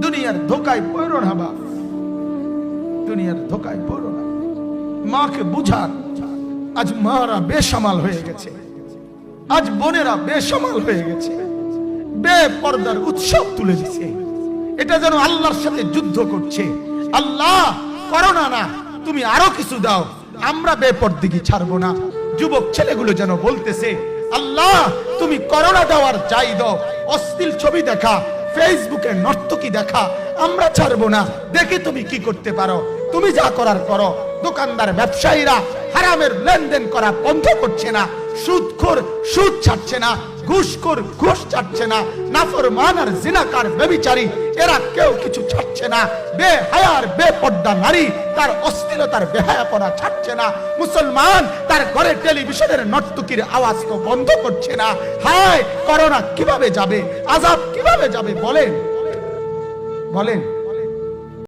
দুনিয়ার ধোকায় পড়ো না বাপ, দুনিয়ার ধোকায় পড়ো না। মাকে বুঝান, আজ মারা বেসামাল হয়ে গেছে, আজ বোনেরা বেসামাল হয়ে গেছে, বেপরদার উৎসব তুলে দিছে। এটা যেন আল্লাহর সাথে যুদ্ধ করছে। আল্লাহ করোনা না, তুমি আরো কিছু দাও, আমরা বেপরদিগি ছাড়বো না। যুবক ছেলেগুলো যেন বলতেছে, আল্লাহ তুমি করোনা দেওয়ার চাই দাও, অশ্লীল ছবি দেখা, ফেসবুকে নর্তকী দেখা আমরা ছাড়বো না। দেখি তুমি কি করতে পারো, তুমি যা করার করো। দোকানদার ব্যবসায়ীরা হারামের লেনদেন করা বন্ধ করছে না, সুদখোর সুদ ছাড়ছে না, ঘুষখোর ঘুষ ছাড়ছে না, নাফরমান আর জিনাকার ব্যভিচারী এরা কেউ কিছু ছাড়ছে না। বেহায়ার বেপর্দা নারী তার অশ্লীলতার বেহায়াপনা ছাড়ছে না। মুসলমান তার ঘরে টেলিভিশনের নর্তকীর আওয়াজ তো বন্ধ করছে না। হায় করোনা কিভাবে যাবে, আযাব কিভাবে যাবে বলেন বলেন।